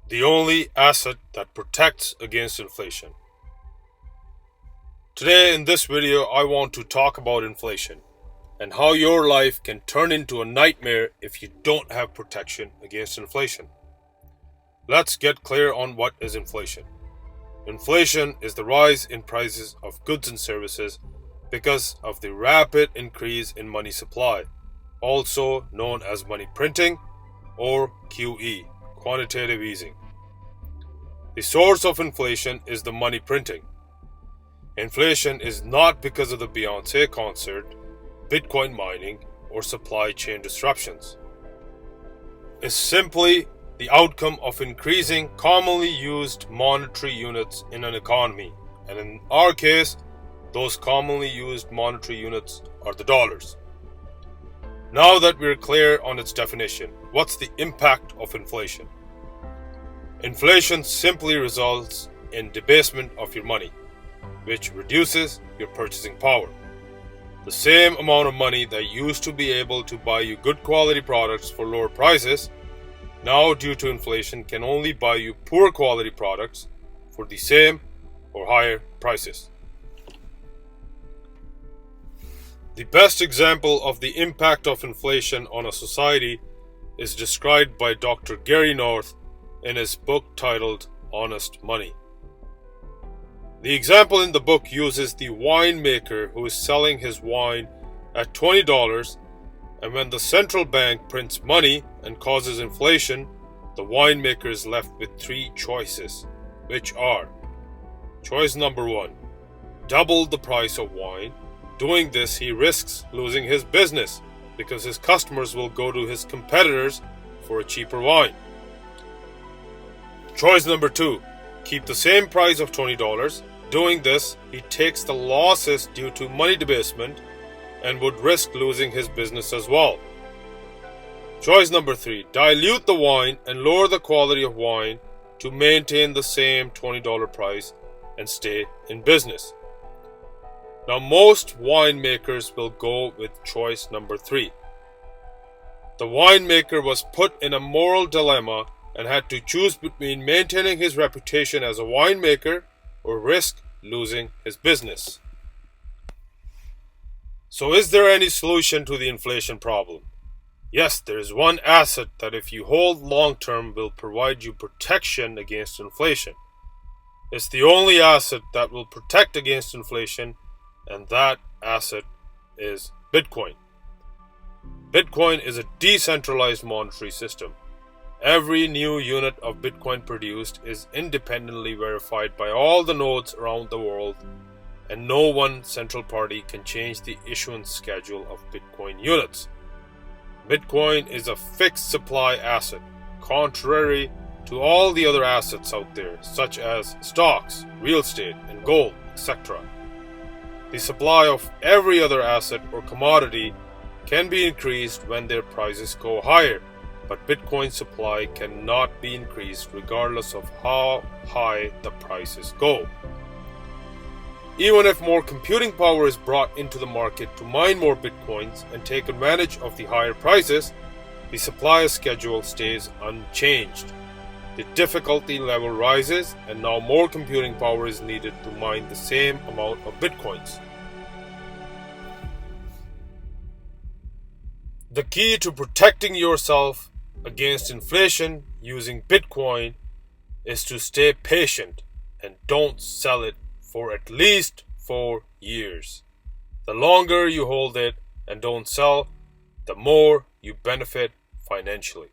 the only asset that protects against inflation. Today in this video, I want to talk about inflation and how your life can turn into a nightmare if you don't have protection against inflation. Let's get clear on what is inflation. Inflation is the rise in prices of goods and services because of the rapid increase in money supply, also known as money printing or QE, quantitative easing. The source of inflation is the money printing. Inflation is not because of the Beyoncé concert, Bitcoin mining, or supply chain disruptions. It's simply the outcome of increasing commonly used monetary units in an economy, and in our case, those commonly used monetary units are the dollars. Now that we're clear on its definition, what's the impact of inflation? Inflation simply results in debasement of your money, which reduces your purchasing power. The same amount of money that used to be able to buy you good quality products for lower prices, now due to inflation can only buy you poor quality products for the same or higher prices. The best example of the impact of inflation on a society is described by Dr. Gary North in his book titled Honest Money. The example in the book uses the winemaker who is selling his wine at $20, and when the central bank prints money and causes inflation, the winemaker is left with three choices, which are: choice number 1, double the price of wine. Doing this, he risks losing his business because his customers will go to his competitors for a cheaper wine. Choice number 2, keep the same price of $20. Doing this, he takes the losses due to money debasement and would risk losing his business as well. Choice number 3, dilute the wine and lower the quality of wine to maintain the same $20 price and stay in business. Now, most winemakers will go with choice number 3. The winemaker was put in a moral dilemma and had to choose between maintaining his reputation as a winemaker or risk losing his business. So is there any solution to the inflation problem? Yes, there is one asset that if you hold long term will provide you protection against inflation. It's the only asset that will protect against inflation, and that asset is Bitcoin. Bitcoin is a decentralized monetary system. Every new unit of Bitcoin produced is independently verified by all the nodes around the world, and no one central party can change the issuance schedule of Bitcoin units. Bitcoin is a fixed supply asset, contrary to all the other assets out there, such as stocks, real estate, and gold, etc. The supply of every other asset or commodity can be increased when their prices go higher, but Bitcoin supply cannot be increased regardless of how high the prices go. Even if more computing power is brought into the market to mine more Bitcoins and take advantage of the higher prices, the supply schedule stays unchanged. The difficulty level rises, and now more computing power is needed to mine the same amount of Bitcoins. The key to protecting yourself against inflation using Bitcoin is to stay patient and don't sell it for at least 4 years. The longer you hold it and don't sell, the more you benefit financially.